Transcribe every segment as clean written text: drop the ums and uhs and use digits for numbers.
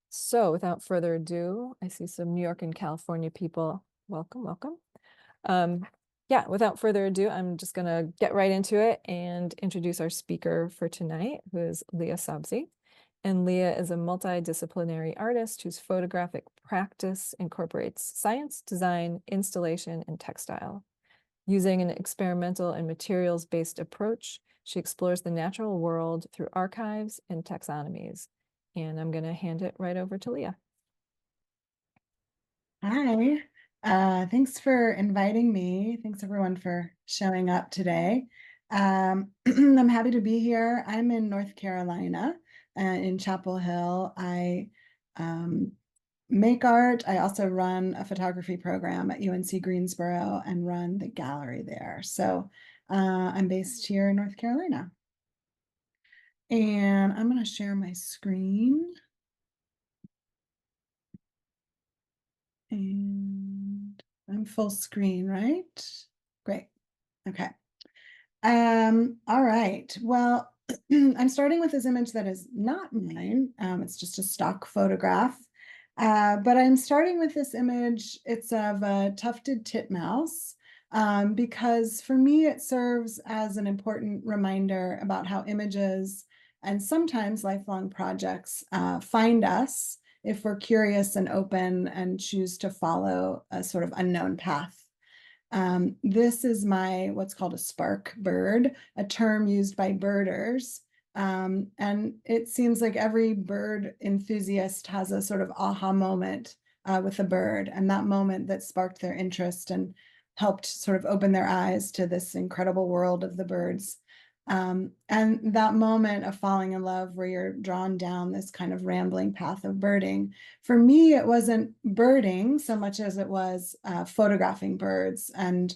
So without further ado, I see some New York and California people. Welcome, welcome. Um, yeah, without further ado, I'm just gonna get right into it and introduce our speaker for tonight, who is Leah Sobsey. And Leah is a multidisciplinary artist whose photographic practice incorporates science, design, installation, and textile. Using an experimental and materials-based approach, she explores the natural world through archives and taxonomies. And I'm going to hand it right over to Leah. Hi, thanks for inviting me. Thanks everyone for showing up today. I'm happy to be here. I'm in North Carolina, in Chapel Hill. I make art. I also run a photography program at UNC Greensboro and run the gallery there. So I'm based here in North Carolina. And I'm going to share my screen. And I'm full screen, right? Great. Okay. All right. Well, I'm starting with this image that is not mine. It's just a stock photograph. But I'm starting with this image. It's of a tufted titmouse, because for me, it serves as an important reminder about how images and sometimes lifelong projects find us if we're curious and open and choose to follow a sort of unknown path. This is my what's called a spark bird, a term used by birders. And it seems like every bird enthusiast has a sort of aha moment with a bird, and that moment that sparked their interest and helped sort of open their eyes to this incredible world of the birds. And that moment of falling in love where you're drawn down this kind of rambling path of birding. For me, it wasn't birding so much as it was photographing birds and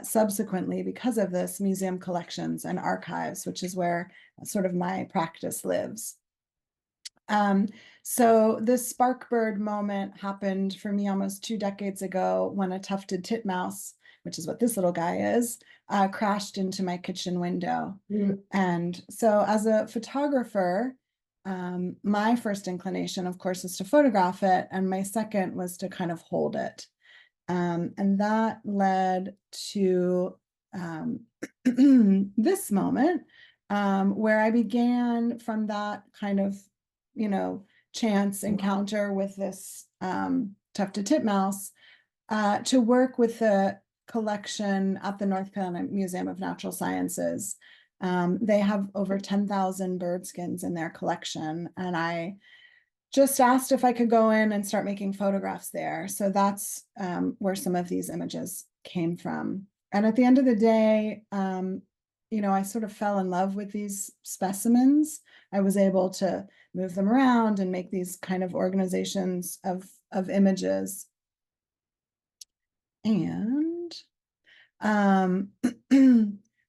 subsequently, because of this, museum collections and archives, which is where sort of my practice lives. Um, so this sparkbird moment happened for me almost 2 decades ago when a tufted titmouse, which is what this little guy is, crashed into my kitchen window. And so as a photographer, my first inclination, of course, is to photograph it, and my second was to kind of hold it. And that led to this moment, where I began from that kind of, you know, chance encounter with this tufted titmouse to work with the collection at the North Carolina Museum of Natural Sciences. They have over 10,000 bird skins in their collection, and I just asked if I could go in and start making photographs there. So that's where some of these images came from. And at the end of the day, I sort of fell in love with these specimens. I was able to move them around and make these kind of organizations of images. And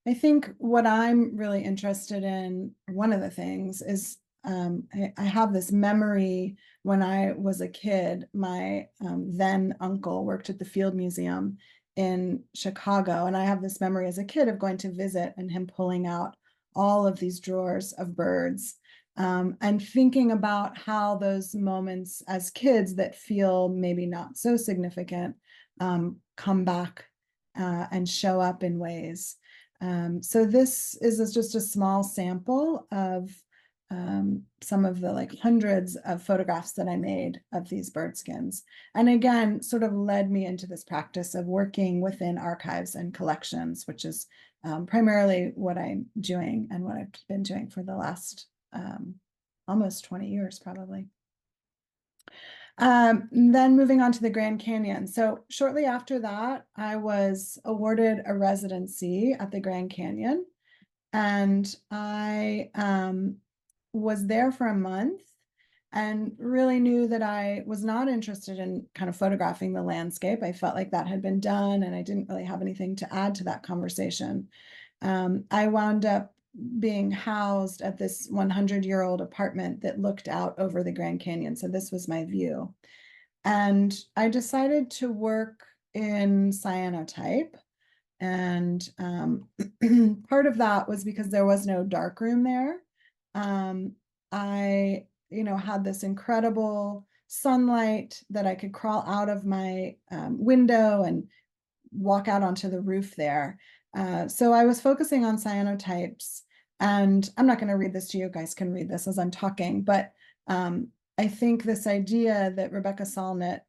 I think what I'm really interested in, one of the things is I have this memory when I was a kid. My then uncle worked at the Field Museum in Chicago, and I have this memory as a kid of going to visit and him pulling out all of these drawers of birds. And thinking about how those moments as kids that feel maybe not so significant come back and show up in ways. So this is just a small sample of some of the like hundreds of photographs that I made of these bird skins. And again, sort of led me into this practice of working within archives and collections, which is primarily what I'm doing and what I've been doing for the last almost 20 years, probably. Then moving on to the Grand Canyon. So shortly after that, I was awarded a residency at the Grand Canyon, and I was there for a month and really knew that I was not interested in kind of photographing the landscape. I felt like that had been done, and I didn't really have anything to add to that conversation. I wound up being housed at this 100-year-old apartment that looked out over the Grand Canyon. So this was my view. And I decided to work in cyanotype. And part of that was because there was no darkroom there. I had this incredible sunlight that I could crawl out of my window and walk out onto the roof there. So I was focusing on cyanotypes, and I'm not going to read this to you. You guys can read this as I'm talking, but I think this idea that Rebecca Solnit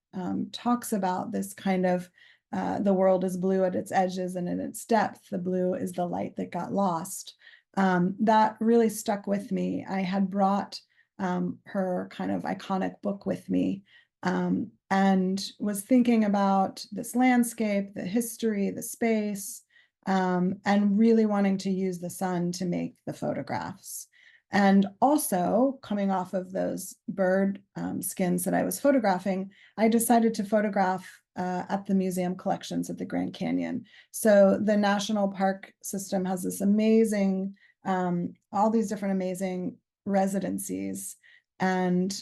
talks about, this kind of the world is blue at its edges and in its depth, the blue is the light that got lost. That really stuck with me. I had brought her kind of iconic book with me, and was thinking about this landscape, the history, the space, and really wanting to use the sun to make the photographs. And also, coming off of those bird skins that I was photographing, I decided to photograph at the museum collections at the Grand Canyon. So the national park system has this amazing, all these different amazing residencies, and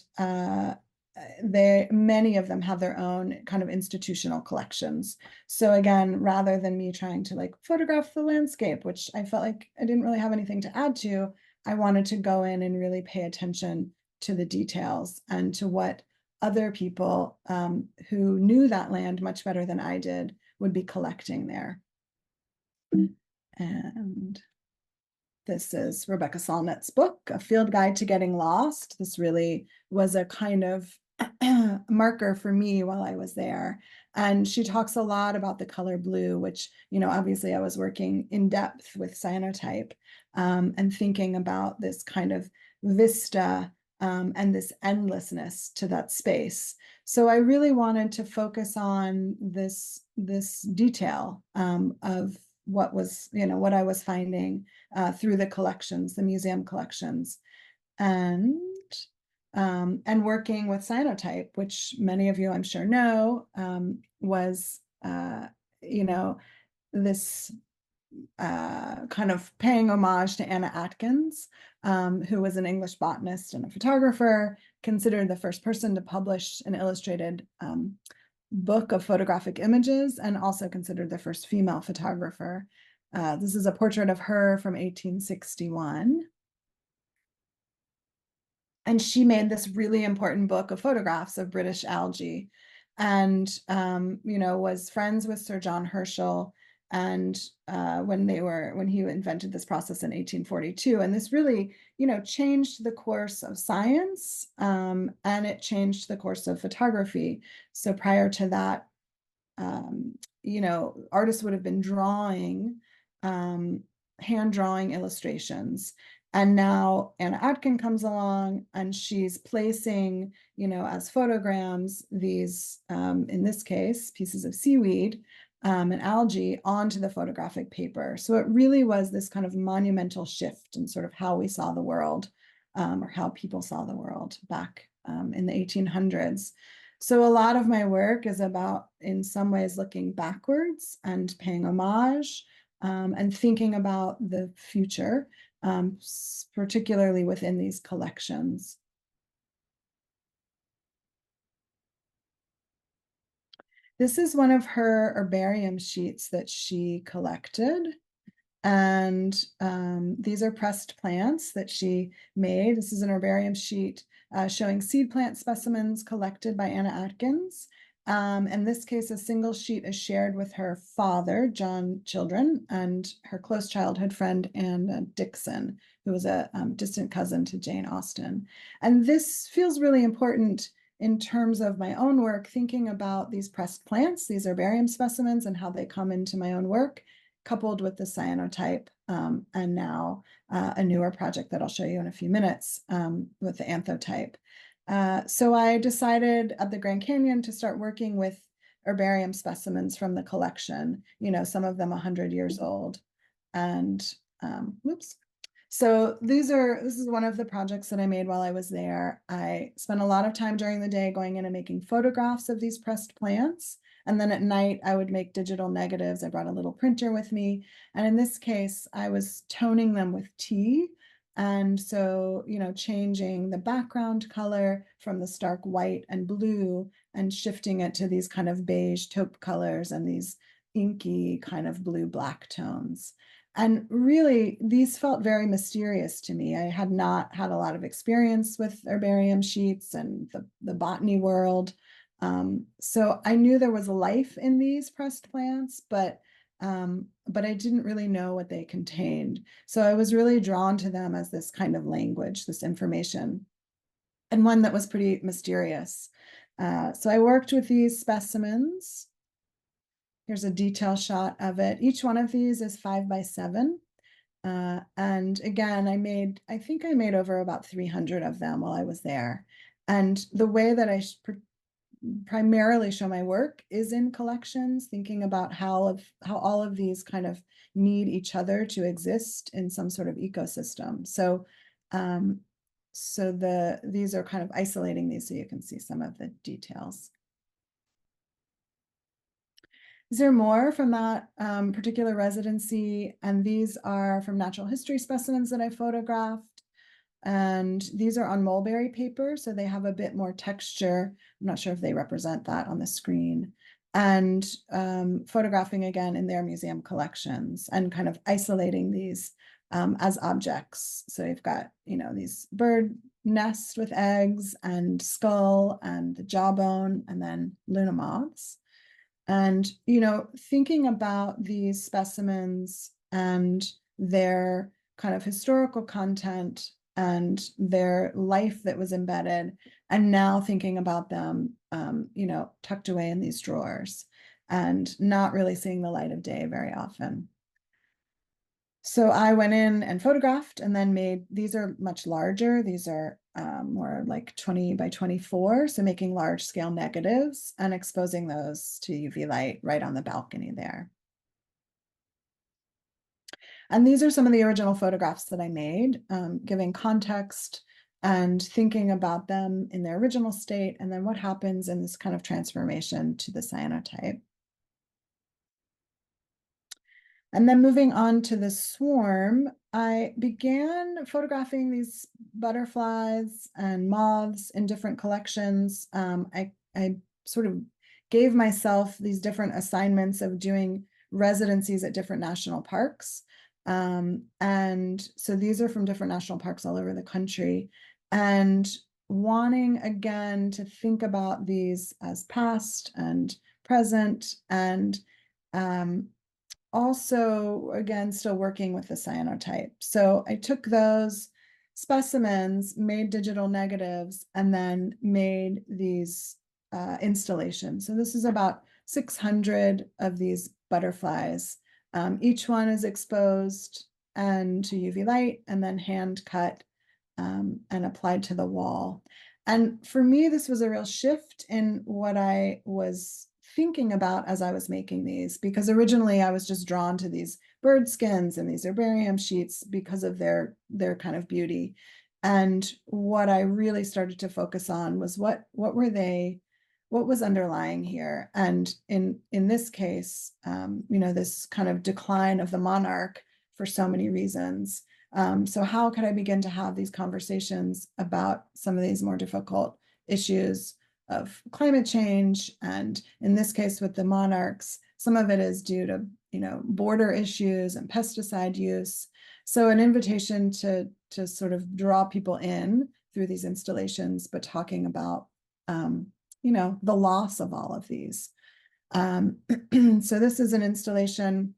many of them have their own kind of institutional collections. So again, rather than me trying to like photograph the landscape, which I felt like I didn't really have anything to add to, I wanted to go in and really pay attention to the details and to what other people who knew that land much better than I did would be collecting there. And this is Rebecca Solnit's book, A Field Guide to Getting Lost. This really was a kind of marker for me while I was there. And she talks a lot about the color blue, which, obviously I was working in depth with cyanotype, and thinking about this kind of vista and this endlessness to that space. So I really wanted to focus on this detail of what was, what I was finding through the collections, the museum collections, and working with cyanotype, which many of you I'm sure know, was this kind of paying homage to Anna Atkins, who was an English botanist and a photographer, considered the first person to publish an illustrated book of photographic images, and also considered the first female photographer. This is a portrait of her from 1861. And she made this really important book of photographs of British algae, and was friends with Sir John Herschel, and when he invented this process in 1842. And this really changed the course of science, and it changed the course of photography. So prior to that, artists would have been drawing, hand drawing illustrations. And now Anna Atkin comes along, and she's placing, as photograms, these, in this case, pieces of seaweed and algae onto the photographic paper. So it really was this kind of monumental shift in sort of how we saw the world, or how people saw the world back in the 1800s. So a lot of my work is about, in some ways, looking backwards and paying homage, and thinking about the future, particularly within these collections. This is one of her herbarium sheets that she collected. And these are pressed plants that she made. This is an herbarium sheet showing seed plant specimens collected by Anna Atkins. In this case, a single sheet is shared with her father, John Children, and her close childhood friend, Anne Dixon, who was a distant cousin to Jane Austen. And this feels really important in terms of my own work, thinking about these pressed plants, these herbarium specimens, and how they come into my own work, coupled with the cyanotype, and now a newer project that I'll show you in a few minutes with the anthotype. So I decided at the Grand Canyon to start working with herbarium specimens from the collection, some of them 100 years old. And whoops. So this is one of the projects that I made while I was there. I spent a lot of time during the day going in and making photographs of these pressed plants. And then at night, I would make digital negatives. I brought a little printer with me. And in this case, I was toning them with tea. And so, changing the background color from the stark white and blue and shifting it to these kind of beige taupe colors and these inky kind of blue-black tones. And really, these felt very mysterious to me. I had not had a lot of experience with herbarium sheets and the botany world. So I knew there was life in these pressed plants, but I didn't really know what they contained. So I was really drawn to them as this kind of language, this information, and one that was pretty mysterious. So I worked with these specimens. Here's a detail shot of it. Each one of these is 5 by 7. And again, I think I made over about 300 of them while I was there. And the way that I primarily show my work is in collections, thinking about how all of these kind of need each other to exist in some sort of ecosystem. So, these are kind of isolating these so you can see some of the details. These are more from that particular residency, and these are from natural history specimens that I photographed. And these are on mulberry paper, so they have a bit more texture. I'm not sure if they represent that on the screen. And photographing again in their museum collections and kind of isolating these as objects. So you've got, these bird nest with eggs and skull and the jawbone and then Luna moths. And, thinking about these specimens and their kind of historical content and their life that was embedded, and now thinking about them, tucked away in these drawers and not really seeing the light of day very often. So I went in and photographed and then made, these are much larger. These are more like 20 by 24. So making large scale negatives and exposing those to UV light right on the balcony there. And these are some of the original photographs that I made, giving context and thinking about them in their original state, and then what happens in this kind of transformation to the cyanotype. And then moving on to the swarm, I began photographing these butterflies and moths in different collections. I sort of gave myself these different assignments of doing residencies at different national parks. And so these are from different national parks all over the country. And wanting again to think about these as past and present, and also, again, still working with the cyanotype. So I took those specimens, made digital negatives, and then made these installations. So this is about 600 of these butterflies. Each one is exposed and to UV light and then hand cut and applied to the wall. And for me, this was a real shift in what I was thinking about as I was making these, because originally I was just drawn to these bird skins and these herbarium sheets because of their kind of beauty. And what I really started to focus on was what were they, what was underlying here. And in this case, this kind of decline of the monarch for so many reasons. So how could I begin to have these conversations about some of these more difficult issues of climate change? And in this case with the monarchs, some of it is due to, border issues and pesticide use. So an invitation to sort of draw people in through these installations, but talking about, the loss of all of these. So this is an installation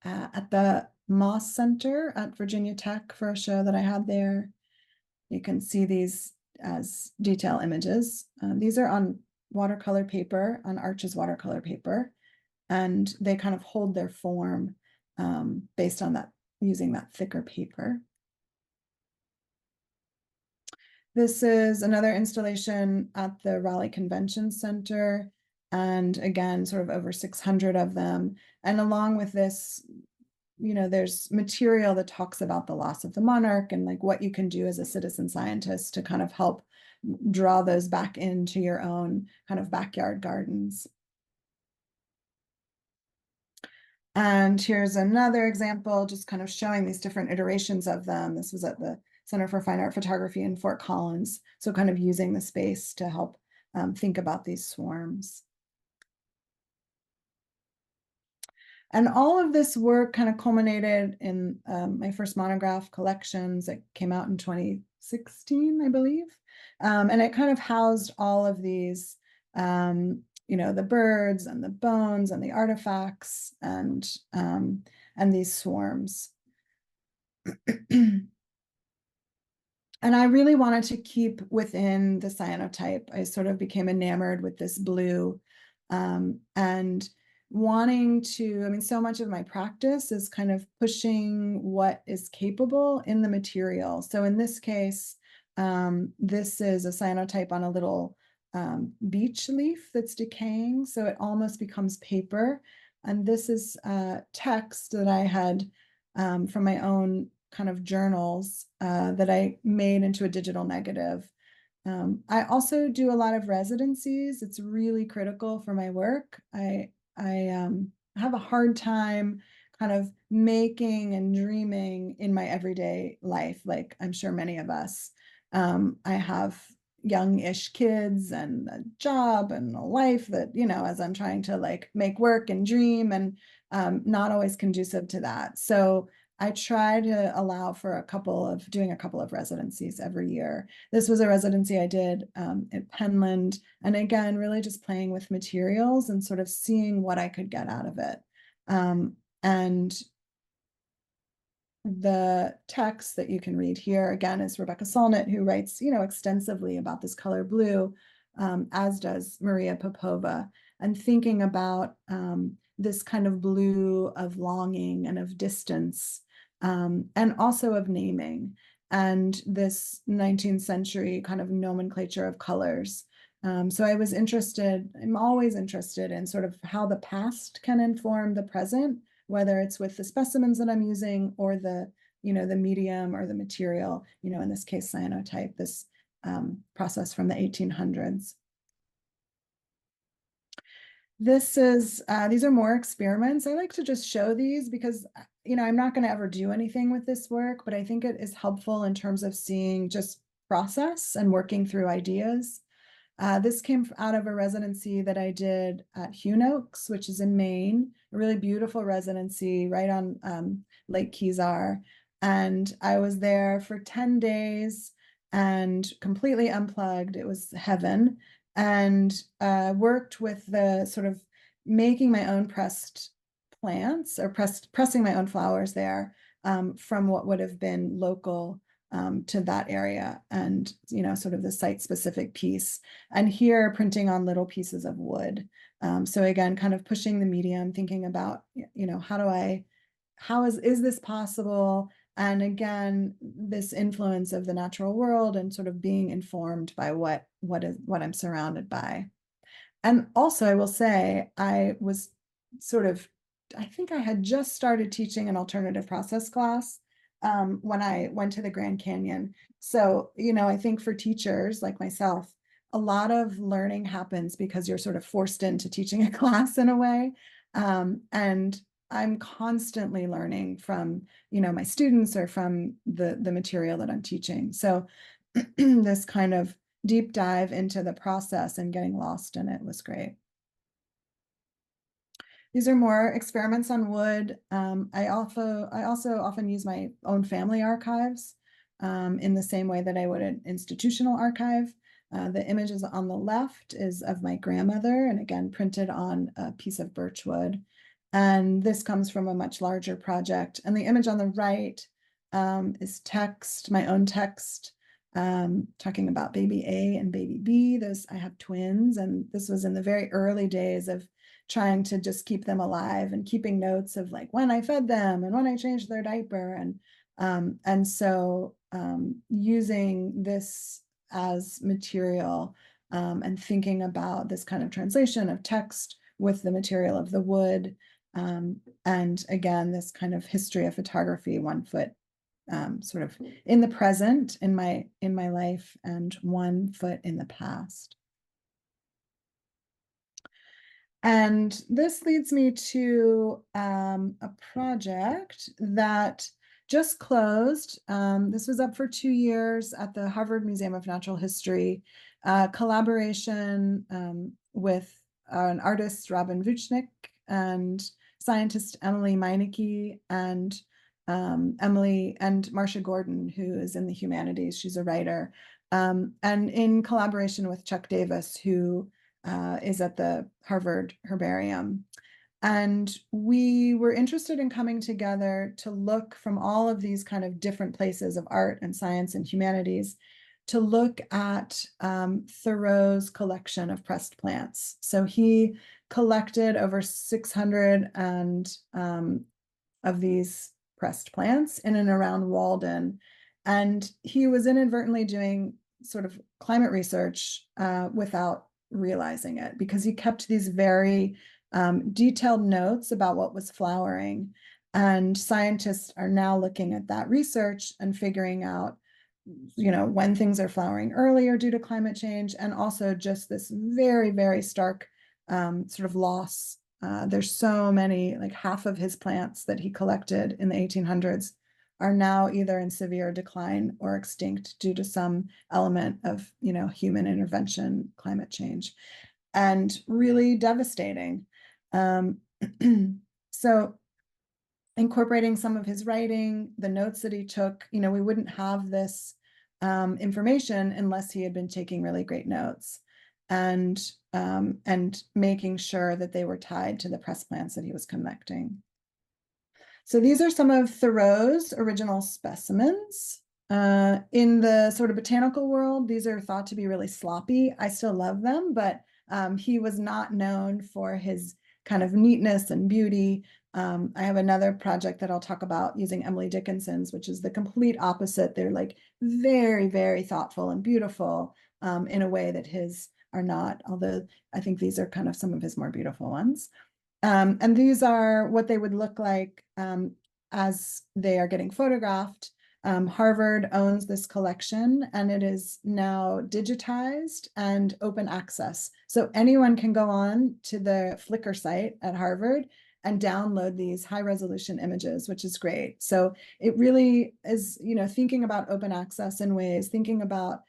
at the Moss Center at Virginia Tech for a show that I had there. You can see these as detail images. These are on watercolor paper, on Arches watercolor paper, and they kind of hold their form based on that, using that thicker paper. This is another installation at the Raleigh Convention Center, and again, sort of over 600 of them. And along with this, there's material that talks about the loss of the monarch and like what you can do as a citizen scientist to kind of help draw those back into your own kind of backyard gardens. And here's another example, just kind of showing these different iterations of them. This was at the Center for Fine Art Photography in Fort Collins. So kind of using the space to help think about these swarms. And all of this work kind of culminated in my first monograph collections that came out in 2016, I believe. And it kind of housed all of these, the birds and the bones and the artifacts and these swarms. And I really wanted to keep within the cyanotype. I sort of became enamored with this blue, and wanting to, I mean, so much of my practice is kind of pushing what is capable in the material. So in this case, this is a cyanotype on a little beech leaf that's decaying. So it almost becomes paper. And this is text that I had from my own kind of journals that I made into a digital negative. I also do a lot of residencies. It's really critical for my work. I have a hard time kind of making and dreaming in my everyday life, like I'm sure many of us. I have young-ish kids and a job and a life that, as I'm trying to like make work and dream, and not always conducive to that. So I try to allow for doing a couple of residencies every year. This was a residency I did at Penland, and again, really just playing with materials and sort of seeing what I could get out of it. And the text that you can read here again is Rebecca Solnit, who writes, extensively about this color blue, as does Maria Popova, and thinking about this kind of blue of longing and of distance, and also of naming, and this 19th century kind of nomenclature of colors. So I'm always interested in sort of how the past can inform the present, whether it's with the specimens that I'm using or the medium or the material, in this case, cyanotype, this process from the 1800s. These are more experiments. I like to just show these because, I'm not going to ever do anything with this work, but I think it is helpful in terms of seeing just process and working through ideas. This came out of a residency that I did at Oaks, which is in Maine, a really beautiful residency right on Lake Kezar. And I was there for 10 days and completely unplugged. It was heaven. And worked with the sort of making my own pressed plants or pressing my own flowers there, from what would have been local to that area, and sort of the site specific piece, and here printing on little pieces of wood. So again, kind of pushing the medium, thinking about how is this possible, and again this influence of the natural world and sort of being informed by what I'm surrounded by. And also I will say I think I had just started teaching an alternative process class when I went to the Grand Canyon. So, I think for teachers like myself, a lot of learning happens because you're sort of forced into teaching a class in a way. And I'm constantly learning from, my students or from the material that I'm teaching. So this kind of deep dive into the process and getting lost in it was great. These are more experiments on wood. I also often use my own family archives in the same way that I would an institutional archive. The images on the left is of my grandmother, and again, printed on a piece of birch wood. And this comes from a much larger project. And the image on the right is text, my own text, talking about baby A and baby B. I have twins, and this was in the very early days of trying to just keep them alive and keeping notes of like when I fed them and when I changed their diaper. And so using this as material, and thinking about this kind of translation of text with the material of the wood. And again, this kind of history of photography, 1 foot sort of in the present in my life and 1 foot in the past. And this leads me to a project that just closed. This was up for 2 years at the Harvard Museum of Natural History, collaboration with an artist, Robin Vuchnik, and scientist Emily Meineke and Emily and Marcia Gordon, who is in the humanities. She's a writer. And in collaboration with Chuck Davis, who is at the Harvard Herbarium. And we were interested in coming together to look from all of these kind of different places of art and science and humanities to look at Thoreau's collection of pressed plants. So he collected over 600 of these pressed plants in and around Walden. And he was inadvertently doing sort of climate research without realizing it, because he kept these very detailed notes about what was flowering. And scientists are now looking at that research and figuring out, when things are flowering earlier due to climate change, and also just this very, very stark sort of loss. There's so many, like half of his plants that he collected in the 1800s are now either in severe decline or extinct due to some element of, human intervention, climate change, and really devastating. So incorporating some of his writing, the notes that he took, we wouldn't have this information unless he had been taking really great notes and making sure that they were tied to the press plants that he was collecting. So these are some of Thoreau's original specimens. In the sort of botanical world, these are thought to be really sloppy. I still love them, but he was not known for his kind of neatness and beauty. I have another project that I'll talk about using Emily Dickinson's, which is the complete opposite. They're like very, very thoughtful and beautiful in a way that his are not, although I think these are kind of some of his more beautiful ones. And these are what they would look like as they are getting photographed. Harvard owns this collection, and it is now digitized and open access. So anyone can go on to the Flickr site at Harvard and download these high resolution images, which is great. So it really is, thinking about open access in ways, thinking about,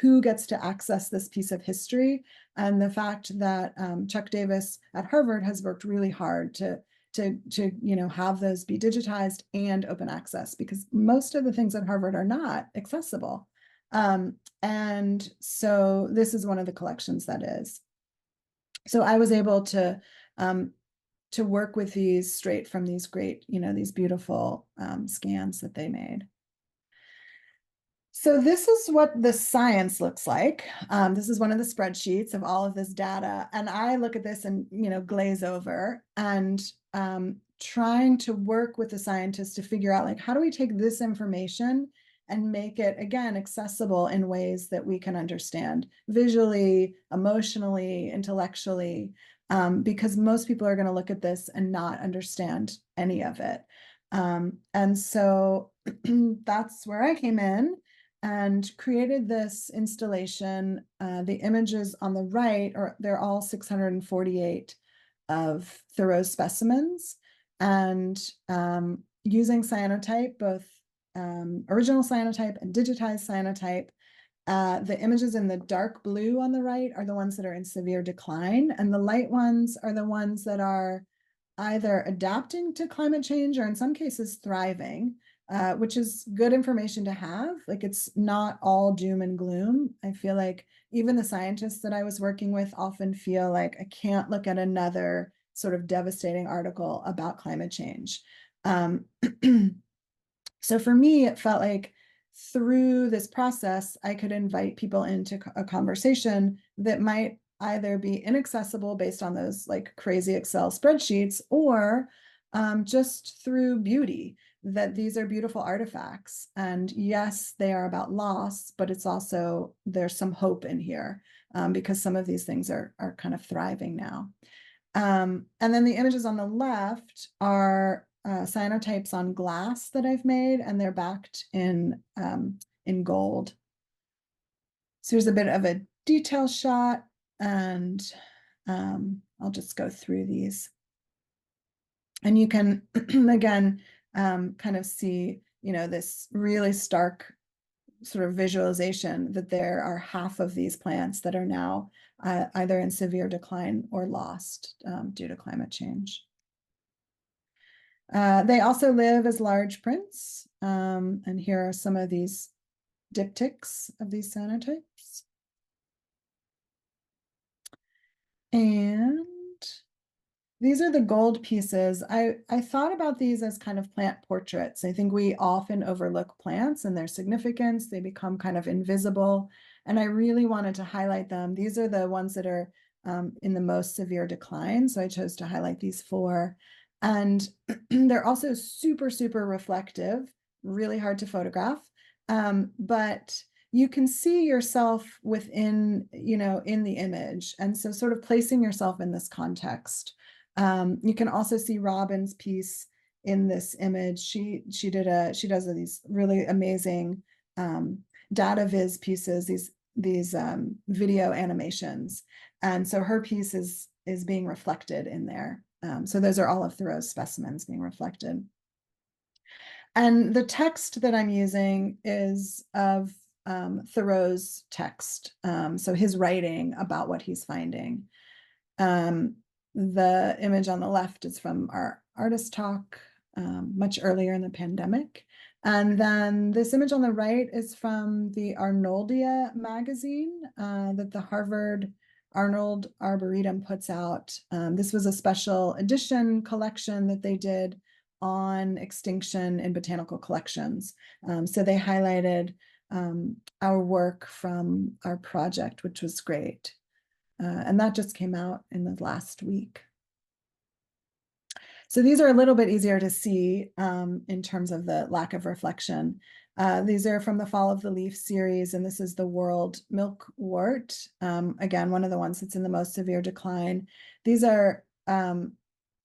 who gets to access this piece of history, and the fact that Chuck Davis at Harvard has worked really hard to have those be digitized and open access, because most of the things at Harvard are not accessible. And so this is one of the collections that is. So I was able to work with these straight from these great, these beautiful scans that they made. So this is what the science looks like. This is one of the spreadsheets of all of this data. And I look at this and, glaze over, and trying to work with the scientists to figure out, like, how do we take this information and make it, again, accessible in ways that we can understand visually, emotionally, intellectually, because most people are going to look at this and not understand any of it. And so that's where I came in and created this installation. The images on the right they're all 648 of Thoreau's specimens, and using cyanotype, both original cyanotype and digitized cyanotype. The images in the dark blue on the right are the ones that are in severe decline, and the light ones are the ones that are either adapting to climate change or in some cases thriving. Which is good information to have. Like, it's not all doom and gloom. I feel like even the scientists that I was working with often feel like I can't look at another sort of devastating article about climate change. So for me, it felt like through this process, I could invite people into a conversation that might either be inaccessible based on those like crazy Excel spreadsheets, or just through beauty, that these are beautiful artifacts. And yes, they are about loss, but it's also, there's some hope in here because some of these things are kind of thriving now. And then the images on the left are cyanotypes on glass that I've made, and they're backed in gold. So here's a bit of a detail shot, and I'll just go through these. And you can, again, kind of see, this really stark sort of visualization that there are half of these plants that are now either in severe decline or lost due to climate change. They also live as large prints. And here are some of these diptychs of these cyanotypes. And these are the gold pieces. I thought about these as kind of plant portraits. I think we often overlook plants and their significance. They become kind of invisible. And I really wanted to highlight them. These are the ones that are in the most severe decline. So I chose to highlight these four. And they're also super, super reflective, really hard to photograph. But you can see yourself within, in the image. And so sort of placing yourself in this context. You can also see Robin's piece in this image. She does these really amazing data viz pieces, these video animations. And so her piece is being reflected in there. So those are all of Thoreau's specimens being reflected. And the text that I'm using is of Thoreau's text. So his writing about what he's finding. The image on the left is from our artist talk much earlier in the pandemic. And then this image on the right is from the Arnoldia magazine that the Harvard Arnold Arboretum puts out. This was a special edition collection that they did on extinction in botanical collections. So they highlighted our work from our project, which was great. And that just came out in the last week. So these are a little bit easier to see in terms of the lack of reflection. These are from the Fall of the Leaf series, and this is the World Milkwort. Again, one of the ones that's in the most severe decline. These are, I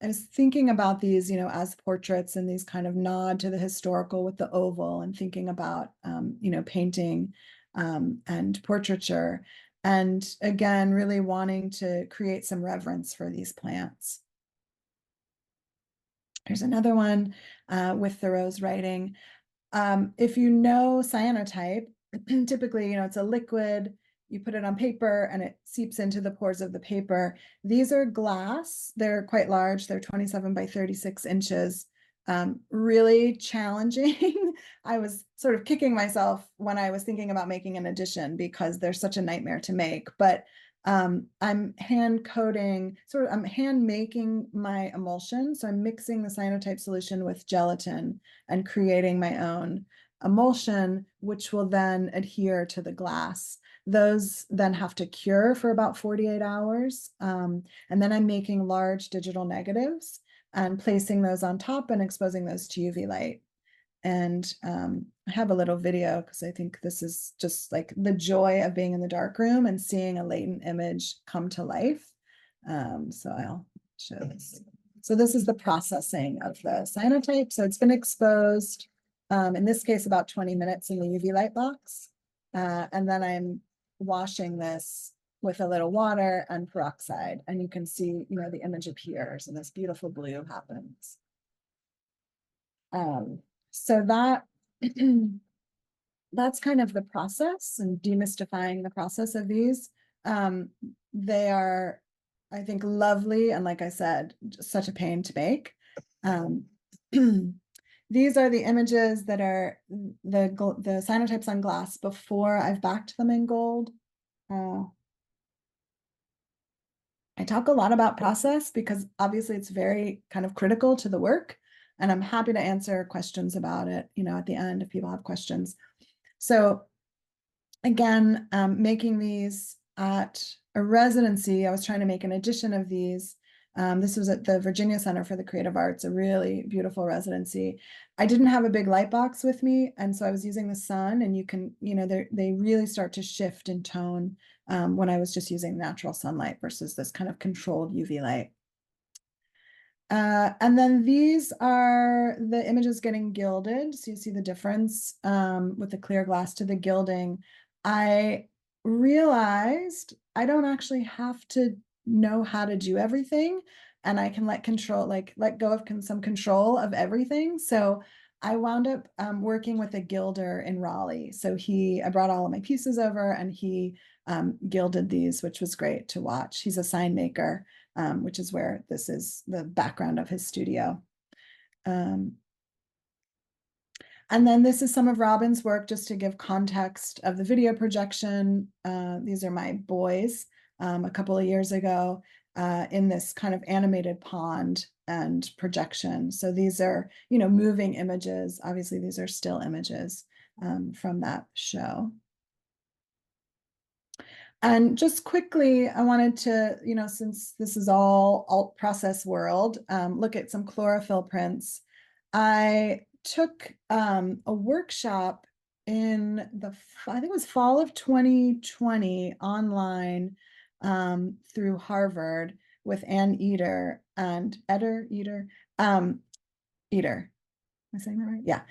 was thinking about these, as portraits and these kind of nod to the historical with the oval and thinking about, painting and portraiture. And again, really wanting to create some reverence for these plants. Here's another one with Thoreau's writing. If you know cyanotype, typically, it's a liquid, you put it on paper and it seeps into the pores of the paper. These are glass, they're quite large, they're 27 by 36 inches. Really challenging. I was sort of kicking myself when I was thinking about making an edition because they're such a nightmare to make, but I'm hand coating, I'm hand making my emulsion. So I'm mixing the cyanotype solution with gelatin and creating my own emulsion, which will then adhere to the glass. Those then have to cure for about 48 hours. And then I'm making large digital negatives and placing those on top and exposing those to UV light. And I have a little video because I think this is just like the joy of being in the dark room and seeing a latent image come to life. So I'll show this. So this is the processing of the cyanotype. So it's been exposed, in this case, about 20 minutes in the UV light box. And then I'm washing this with a little water and peroxide. And you can see, the image appears and this beautiful blue happens. So that's kind of the process and demystifying the process of these. They are, I think, lovely. And like I said, just such a pain to make. These are the images that are the cyanotypes on glass before I've backed them in gold. I talk a lot about process because obviously it's very kind of critical to the work. And I'm happy to answer questions about it, at the end if people have questions. So again, making these at a residency, I was trying to make an edition of these. This was at the Virginia Center for the Creative Arts, a really beautiful residency. I didn't have a big light box with me, and so I was using the sun, and you can, they really start to shift in tone when I was just using natural sunlight versus this kind of controlled UV light. And then these are the images getting gilded. So you see the difference with the clear glass to the gilding. I realized I don't actually have to know how to do everything, and I can let go of some control of everything. So I wound up working with a gilder in Raleigh. So I brought all of my pieces over and he gilded these, which was great to watch. He's a sign maker. Which is where this is the background of his studio. And then this is some of Robin's work just to give context of the video projection. These are my boys a couple of years ago in this kind of animated pond and projection. So these are, moving images. Obviously, these are still images from that show. And just quickly, I wanted to, since this is all alt process world, look at some chlorophyll prints. I took a workshop in I think it was fall of 2020 online through Harvard with Ann Eder and Eder. Am I saying that right? Yeah.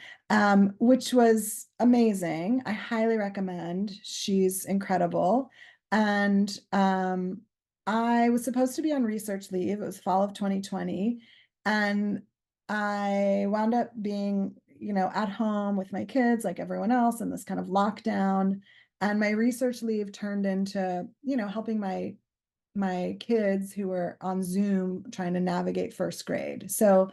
Which was amazing. I highly recommend. She's incredible. And I was supposed to be on research leave. It was fall of 2020. And I wound up being, at home with my kids like everyone else in this kind of lockdown. And my research leave turned into, helping my kids who were on Zoom trying to navigate first grade. So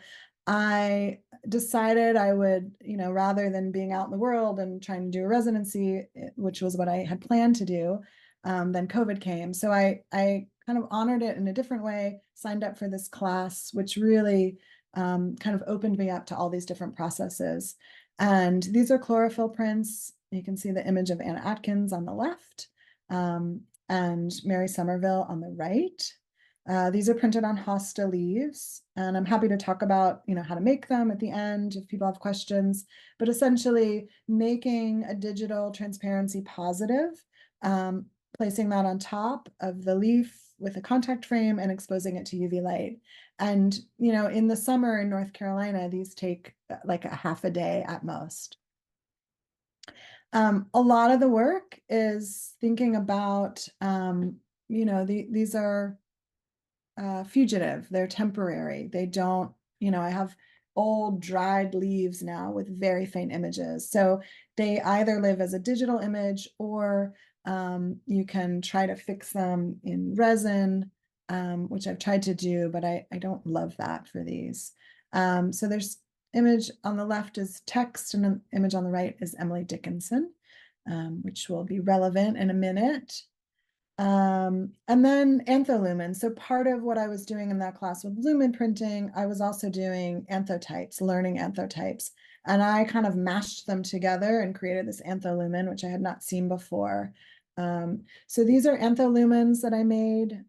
I decided I would, rather than being out in the world and trying to do a residency, which was what I had planned to do, then COVID came. So I kind of honored it in a different way, signed up for this class, which really kind of opened me up to all these different processes. And these are chlorophyll prints. You can see the image of Anna Atkins on the left. And Mary Somerville on the right. These are printed on hosta leaves, and I'm happy to talk about, how to make them at the end if people have questions, but essentially making a digital transparency positive, placing that on top of the leaf with a contact frame and exposing it to UV light. And, in the summer in North Carolina, these take like a half a day at most. A lot of the work is thinking about, these are fugitive, they're temporary. They don't, I have old dried leaves now with very faint images. So they either live as a digital image or you can try to fix them in resin, which I've tried to do, but I don't love that for these. So there's image on the left is text and an image on the right is Emily Dickinson, which will be relevant in a minute. And then antholumen. So part of what I was doing in that class with lumen printing, I was also doing anthotypes, learning anthotypes. And I kind of mashed them together and created this antholumen, which I had not seen before. So these are antholumens that I made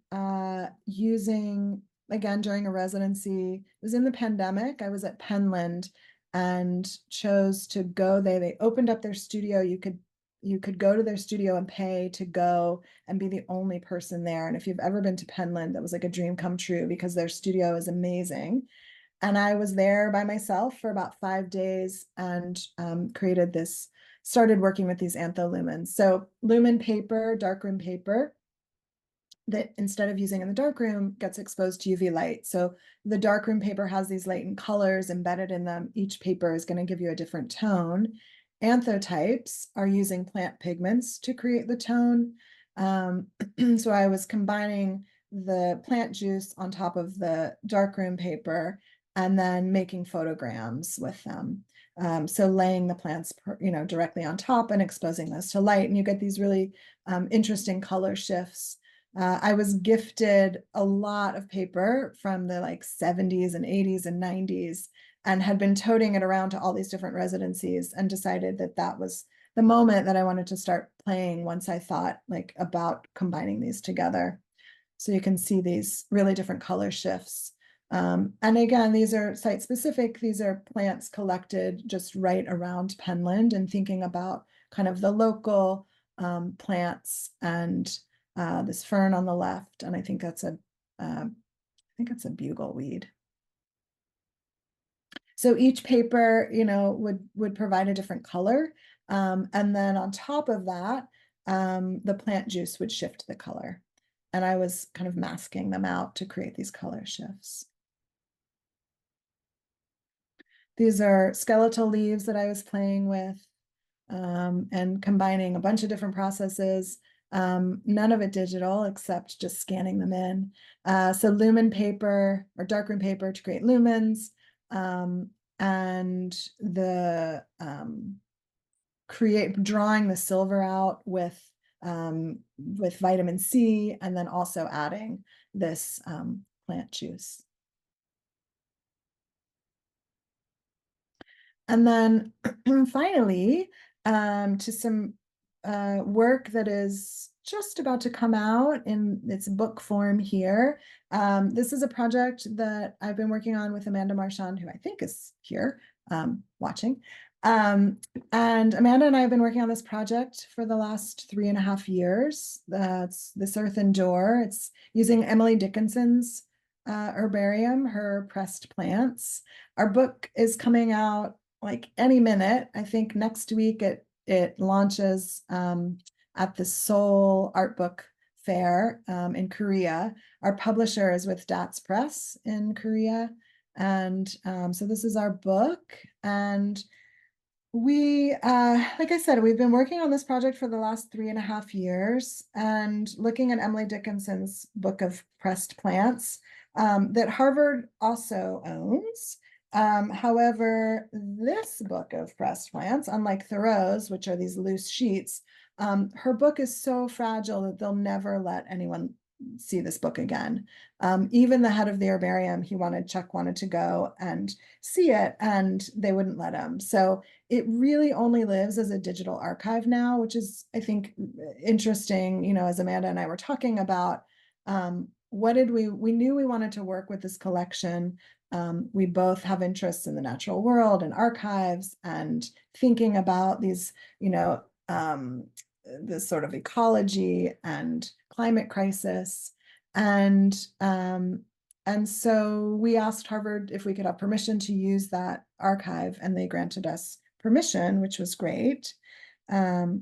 using, again, during a residency. It was in the pandemic. I was at Penland and chose to go there. They opened up their studio. You could go to their studio and pay to go and be the only person there. And if you've ever been to Penland, that was like a dream come true because their studio is amazing. And I was there by myself for about 5 days and started working with these antholumens. So lumen paper, darkroom paper, that instead of using in the darkroom gets exposed to UV light. So the darkroom paper has these latent colors embedded in them. Each paper is going to give you a different tone. Anthotypes are using plant pigments to create the tone. So I was combining the plant juice on top of the darkroom paper and then making photograms with them. So laying the plants, directly on top and exposing those to light, and you get these really interesting color shifts. I was gifted a lot of paper from the 70s and 80s and 90s and had been toting it around to all these different residencies and decided that that was the moment that I wanted to start playing once I thought about combining these together. So you can see these really different color shifts. And again, these are site specific. These are plants collected just right around Penland and thinking about kind of the local plants and this fern on the left, and I think that's a bugle weed. So each paper, would provide a different color, and then on top of that, the plant juice would shift the color, and I was kind of masking them out to create these color shifts. These are skeletal leaves that I was playing with, and combining a bunch of different processes. None of it digital except just scanning them in. So lumen paper or darkroom paper to create lumens, and the drawing the silver out with vitamin C, and then also adding this plant juice. And then finally, to some work that is just about to come out in its book form here. This is a project that I've been working on with Amanda Marchand, who I think is here watching. And Amanda and I have been working on this project for the last 3.5 years. That's This Earthen Door. It's using Emily Dickinson's herbarium, her pressed plants. Our book is coming out like any minute. I think next week it launches at the Seoul Art Book Fair in Korea. Our publisher is with DATS Press in Korea. And so this is our book. And we, like I said, we've been working on this project for the last 3.5 years and looking at Emily Dickinson's book of pressed plants that Harvard also owns. However, this book of pressed plants, unlike Thoreau's, which are these loose sheets, her book is so fragile that they'll never let anyone see this book again. Even the head of the herbarium, Chuck wanted to go and see it, and they wouldn't let him. So it really only lives as a digital archive now, which is, I think, interesting. You know, as Amanda and I were talking about, we knew we wanted to work with this collection. We both have interests in the natural world and archives and thinking about these, this sort of ecology and climate crisis. And so we asked Harvard if we could have permission to use that archive, and they granted us permission, which was great. So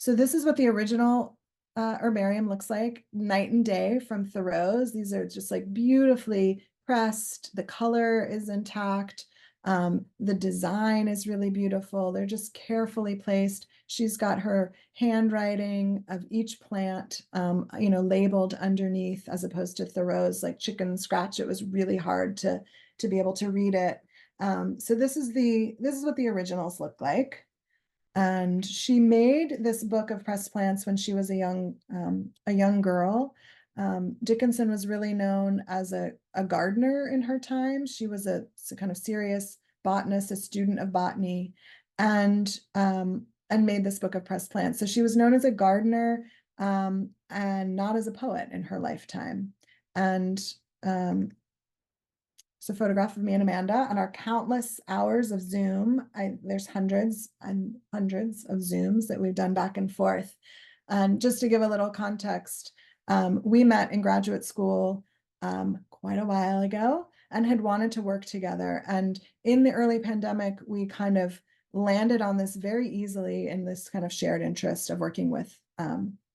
this is what the original herbarium looks like, night and day from Thoreau's. These are just like beautifully pressed. The color is intact. The design is really beautiful. They're just carefully placed. She's got her handwriting of each plant, labeled underneath, as opposed to Thoreau's like chicken scratch. It was really hard to be able to read it. So this is what the originals look like. And she made this book of pressed plants when she was a young girl. Dickinson was really known as a gardener in her time. She was a kind of serious botanist, a student of botany, and made this book of pressed plants. So she was known as a gardener and not as a poet in her lifetime. And it's a photograph of me and Amanda on our countless hours of Zoom. There's hundreds and hundreds of Zooms that we've done back and forth. And just to give a little context, we met in graduate school quite a while ago and had wanted to work together. And in the early pandemic, we kind of landed on this very easily in this kind of shared interest of working with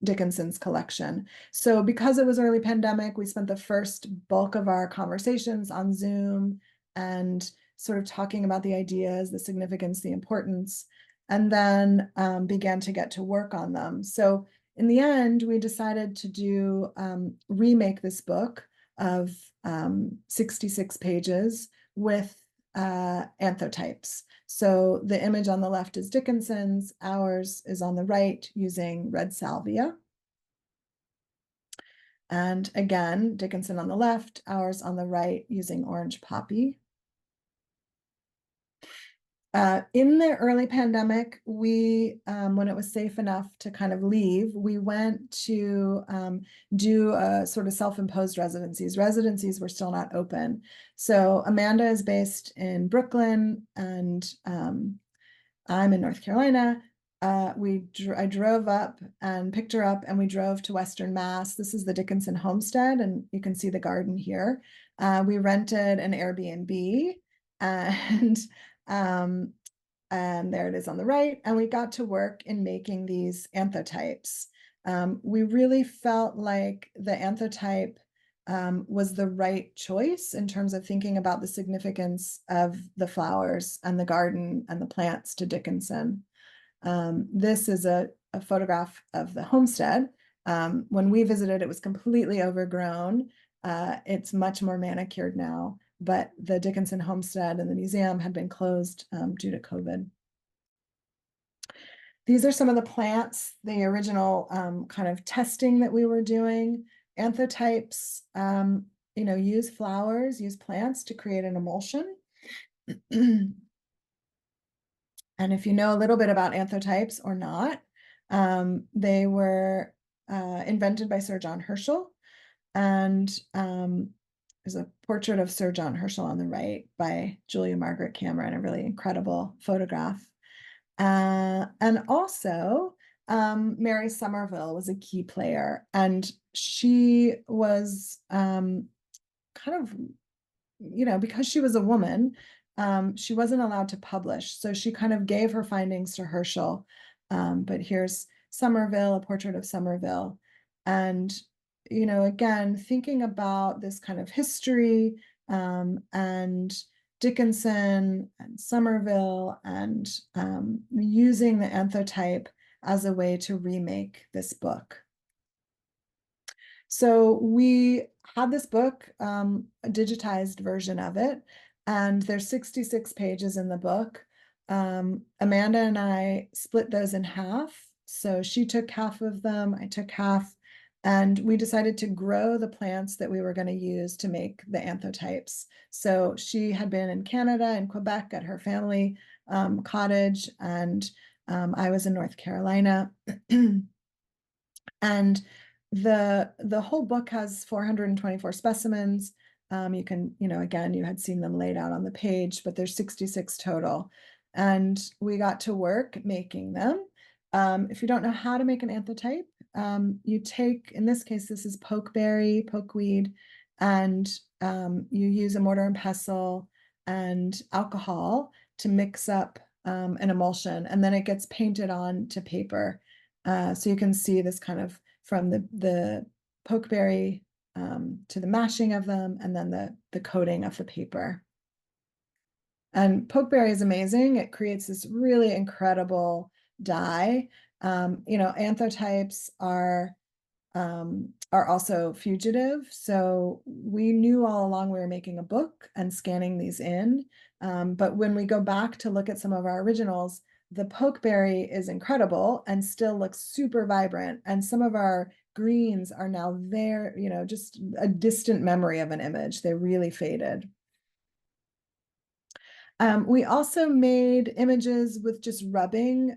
Dickinson's collection. So because it was early pandemic, we spent the first bulk of our conversations on Zoom and sort of talking about the ideas, the significance, the importance, and then began to get to work on them. So in the end, we decided to remake this book of 66 pages with anthotypes. So the image on the left is Dickinson's, ours is on the right using red salvia. And again, Dickinson on the left, ours on the right using orange poppy. In the early pandemic, we, when it was safe enough to kind of leave, we went to do a sort of self-imposed residencies. Residencies were still not open. So Amanda is based in Brooklyn, and I'm in North Carolina. I drove up and picked her up, and we drove to Western Mass. This is the Dickinson homestead, and you can see the garden here. We rented an Airbnb, and there it is on the right. And we got to work in making these anthotypes. We really felt like the anthotype was the right choice in terms of thinking about the significance of the flowers and the garden and the plants to Dickinson. This is a photograph of the homestead. When we visited, it was completely overgrown. It's much more manicured now. but the Dickinson homestead and the museum had been closed due to COVID. These are some of the plants, the original kind of testing that we were doing. Anthotypes, use flowers, use plants to create an emulsion. And if you know a little bit about anthotypes or not, they were invented by Sir John Herschel. And there's a portrait of Sir John Herschel on the right by Julia Margaret Cameron, a really incredible photograph. And also, Mary Somerville was a key player, and she was kind of, because she was a woman, she wasn't allowed to publish. So she kind of gave her findings to Herschel. But here's Somerville, a portrait of Somerville. And, again, thinking about this kind of history and Dickinson and Somerville and using the anthotype as a way to remake this book. So we had this book, a digitized version of it, and there's 66 pages in the book. Amanda and I split those in half. So she took half of them, I took half, and we decided to grow the plants that we were going to use to make the anthotypes. So she had been in Canada, in Quebec, at her family cottage, and I was in North Carolina. And the whole book has 424 specimens. You can, again, you had seen them laid out on the page, but there's 66 total. And we got to work making them. If you don't know how to make an anthotype, you take, in this case, this is pokeberry, pokeweed, and you use a mortar and pestle and alcohol to mix up an emulsion, and then it gets painted on to paper. So you can see this kind of from the pokeberry to the mashing of them, and then the coating of the paper. And pokeberry is amazing. It creates this really incredible dye. Anthotypes are also fugitive. So we knew all along we were making a book and scanning these in. But when we go back to look at some of our originals, the pokeberry is incredible and still looks super vibrant. And some of our greens are now there, just a distant memory of an image. They really faded. We also made images with just rubbing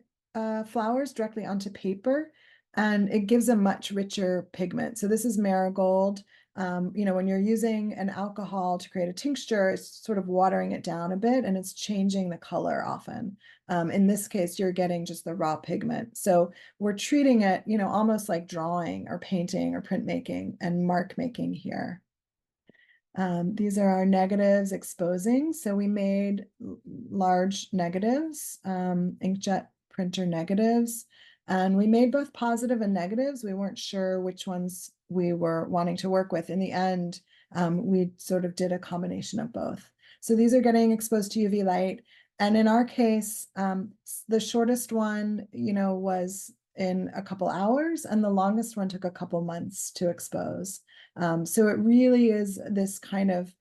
flowers directly onto paper, and it gives a much richer pigment. So this is marigold. When you're using an alcohol to create a tincture, it's sort of watering it down a bit and it's changing the color often. In this case, you're getting just the raw pigment. So we're treating it, almost like drawing or painting or printmaking and mark making here. These are our negatives exposing. So we made large negatives, inkjet printer negatives, and we made both positive and negatives. We weren't sure which ones we were wanting to work with. In the end, we sort of did a combination of both. So these are getting exposed to UV light. And in our case, the shortest one, was in a couple hours, and the longest one took a couple months to expose. So it really is this kind of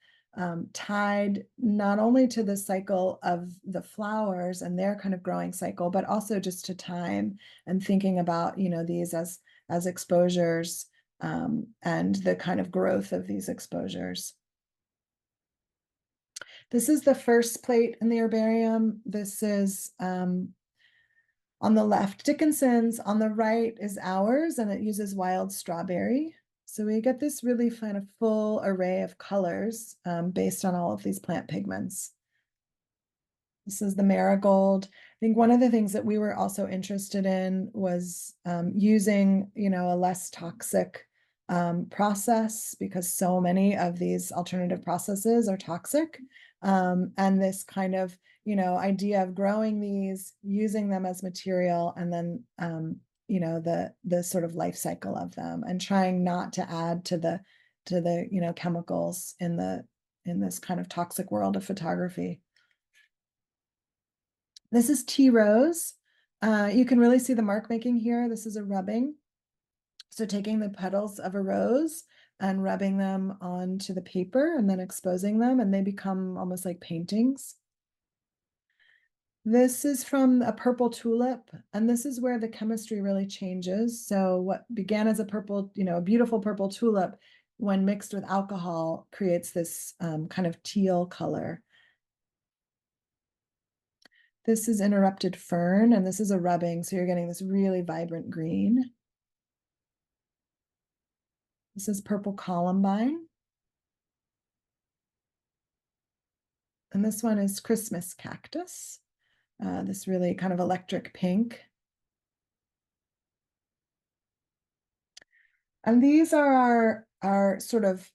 tied not only to the cycle of the flowers and their kind of growing cycle, but also just to time and thinking about, these as exposures and the kind of growth of these exposures. This is the first plate in the herbarium. This is on the left, Dickinson's, on the right is ours, and it uses wild strawberry. So we get this really kind of full array of colors based on all of these plant pigments. This is the marigold. I think one of the things that we were also interested in was using, a less toxic process, because so many of these alternative processes are toxic. And this kind of, idea of growing these, using them as material, and then, the sort of life cycle of them, and trying not to add to the, chemicals in this kind of toxic world of photography. This is tea rose. You can really see the mark making here. This is a rubbing. So taking the petals of a rose and rubbing them onto the paper and then exposing them, and they become almost like paintings. This is from a purple tulip, and this is where the chemistry really changes. So what began as a purple, a beautiful purple tulip, when mixed with alcohol, creates this kind of teal color. This is interrupted fern, and this is a rubbing, so you're getting this really vibrant green. This is purple columbine. And this one is Christmas cactus, this really kind of electric pink. And these are our sort of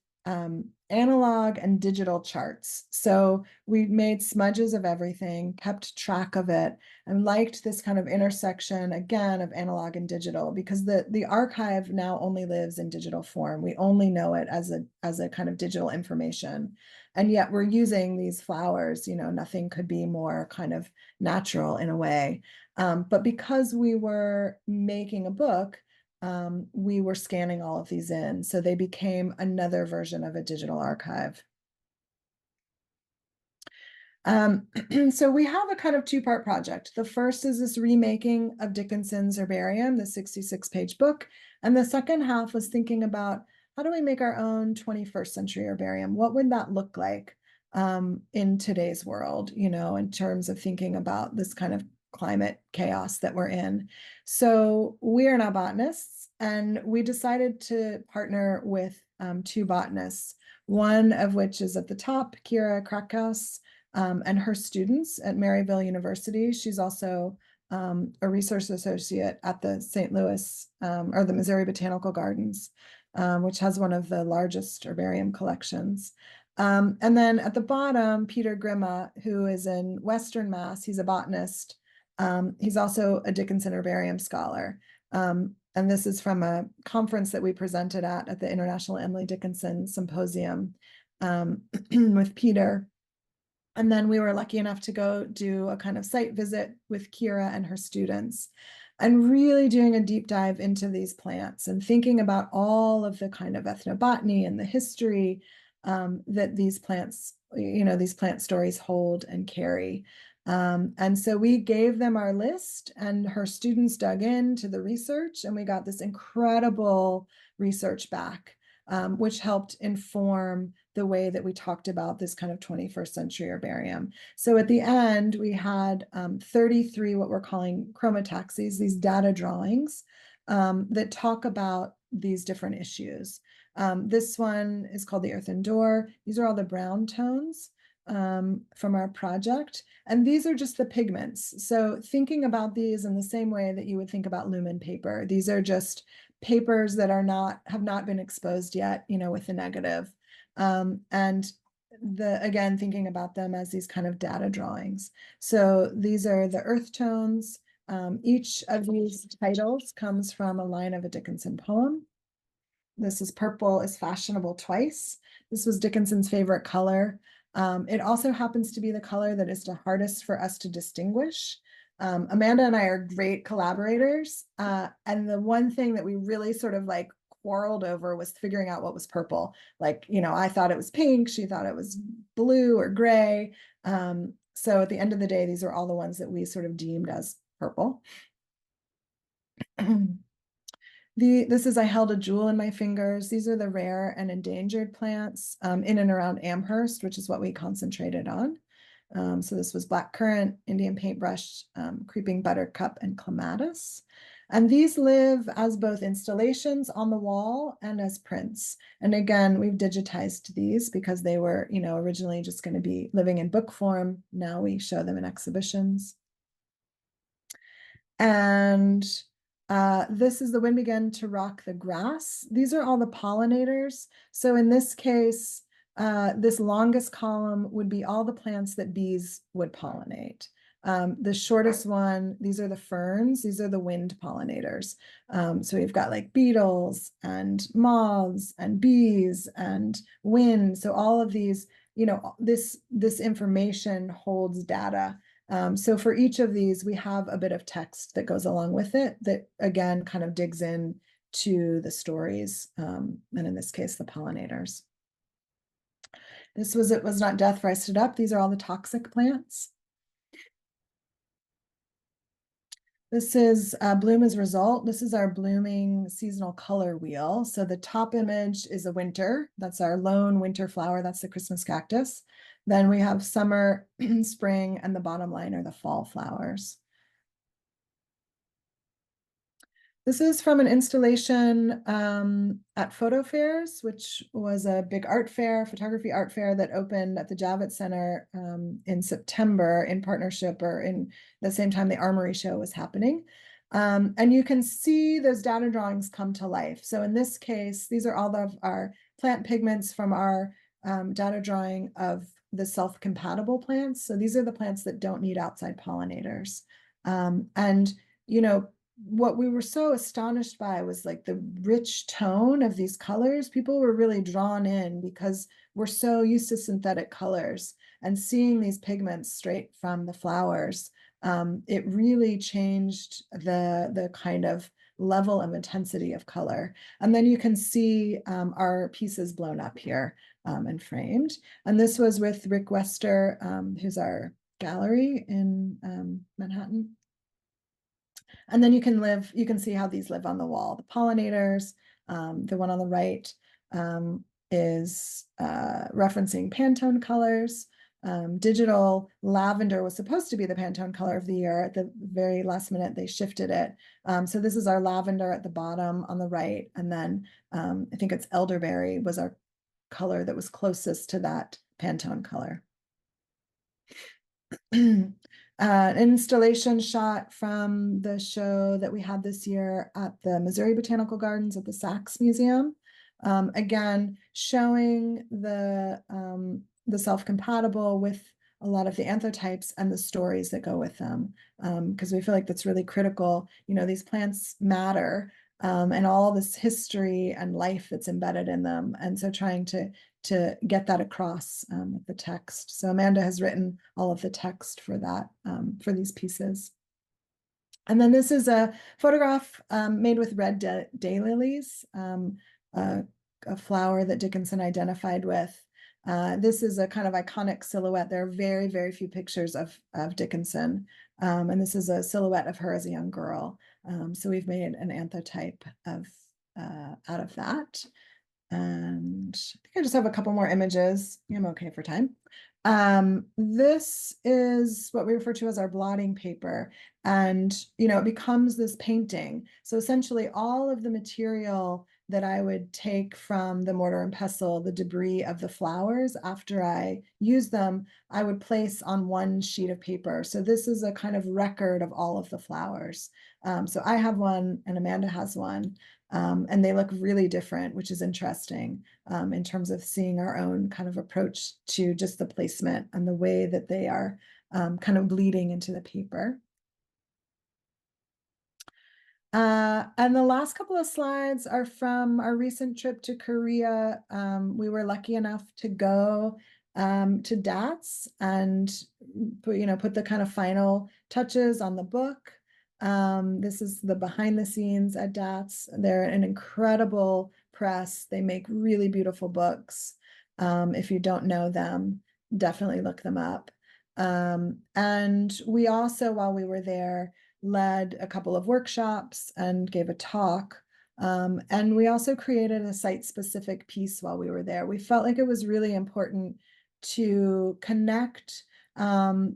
analog and digital charts. So we made smudges of everything, kept track of it, and liked this kind of intersection, again, of analog and digital, because the archive now only lives in digital form. We only know it as a kind of digital information. And yet we're using these flowers, nothing could be more kind of natural in a way. But because we were making a book, we were scanning all of these in. So they became another version of a digital archive. So we have a kind of two-part project. The first is this remaking of Dickinson's herbarium, the 66-page book. And the second half was thinking about, how do we make our own 21st century herbarium? What would that look like in today's world, in terms of thinking about this kind of climate chaos that we're in? So we are now botanists, and we decided to partner with two botanists, one of which is at the top, Kira Krakhaus, and her students at Maryville University. She's also a research associate at the St. Louis or the Missouri Botanical Gardens, which has one of the largest herbarium collections. And then at the bottom, Peter Grima, who is in Western Mass. He's a botanist. He's also a Dickinson herbarium scholar. And this is from a conference that we presented at the International Emily Dickinson Symposium with Peter. And then we were lucky enough to go do a kind of site visit with Kira and her students, and really doing a deep dive into these plants and thinking about all of the kind of ethnobotany and the history that these plants, these plant stories hold and carry. And so we gave them our list, and her students dug into the research, and we got this incredible research back, which helped inform the way that we talked about this kind of 21st century herbarium. So at the end, we had 33 what we're calling chromataxis, these data drawings that talk about these different issues. This one is called the Earthen Door. These are all the brown tones from our project. And these are just the pigments. So thinking about these in the same way that you would think about lumen paper, these are just papers that have not been exposed yet, with the negative. And again, thinking about them as these kind of data drawings. So these are the earth tones. Each of these titles comes from a line of a Dickinson poem. This is Purple is Fashionable Twice. This was Dickinson's favorite color. It also happens to be the color that is the hardest for us to distinguish. Amanda and I are great collaborators. And the one thing that we really sort of like quarreled over was figuring out what was purple. Like, I thought it was pink. She thought it was blue or gray. So at the end of the day, these are all the ones that we sort of deemed as purple. This is I Held a Jewel in My Fingers. These are the rare and endangered plants in and around Amherst, which is what we concentrated on. So this was blackcurrant, Indian paintbrush, creeping buttercup, and clematis. And these live as both installations on the wall and as prints. And again, we've digitized these because they were, originally just going to be living in book form. Now we show them in exhibitions. And this is The Wind Began to Rock the Grass. These are all the pollinators. So in this case, this longest column would be all the plants that bees would pollinate. The shortest one, these are the ferns. These are the wind pollinators. So we've got like beetles and moths and bees and wind. So all of these, this information holds data. So for each of these, we have a bit of text that goes along with it that, again, kind of digs in to the stories, and in this case, the pollinators. It was not death for I stood up. These are all the toxic plants. This is bloom as result. This is our blooming seasonal color wheel. So the top image is a winter. That's our lone winter flower. That's the Christmas cactus. Then we have summer, spring, and the bottom line are the fall flowers. This is from an installation at Photo Fairs, which was a big art fair, photography art fair that opened at the Javits Center in September in partnership, or in the same time the Armory show was happening. And you can see those data drawings come to life. So in this case, these are all of our plant pigments from our data drawing of the self-compatible plants. So these are the plants that don't need outside pollinators. And, you know, what we were so astonished by was like the rich tone of these colors. People were really drawn in because we're so used to synthetic colors, and seeing these pigments straight from the flowers, it really changed the kind of level of intensity of color. And then you can see our pieces blown up here and framed. And this was with Rick Wester, who's our gallery in Manhattan. And then you can see how these live on the wall. The pollinators, the one on the right is referencing Pantone colors. Digital lavender was supposed to be the Pantone color of the year. At the very last minute, they shifted it. So this is our lavender at the bottom on the right. And then I think it's elderberry was our color that was closest to that Pantone color. An installation shot from the show that we had this year at the Missouri Botanical Gardens at the Sachs Museum. Again, showing the self-compatible with a lot of the anthotypes and the stories that go with them, because we feel like that's really critical. You know, these plants matter, and all this history and life that's embedded in them. And so trying to get that across with the text. So Amanda has written all of the text for that, for these pieces. And then this is a photograph made with red daylilies, a flower that Dickinson identified with. This is a kind of iconic silhouette. There are very, very few pictures of Dickinson. And this is a silhouette of her as a young girl. So we've made an anthotype of out of that. And I think I just have a couple more images. I'm okay for time. This is what we refer to as our blotting paper. And, you know, it becomes this painting. So essentially all of the material that I would take from the mortar and pestle, the debris of the flowers after I use them, I would place on one sheet of paper. So this is a kind of record of all of the flowers. So I have one and Amanda has one. And they look really different, which is interesting in terms of seeing our own kind of approach to just the placement and the way that they are kind of bleeding into the paper. And the last couple of slides are from our recent trip to Korea. We were lucky enough to go to DATS and put the kind of final touches on the book. This is the behind the scenes at DATS. They're an incredible press. They make really beautiful books. If you don't know them, definitely look them up. And we also, while we were there, led a couple of workshops and gave a talk. And we also created a site-specific piece while we were there. We felt like it was really important to connect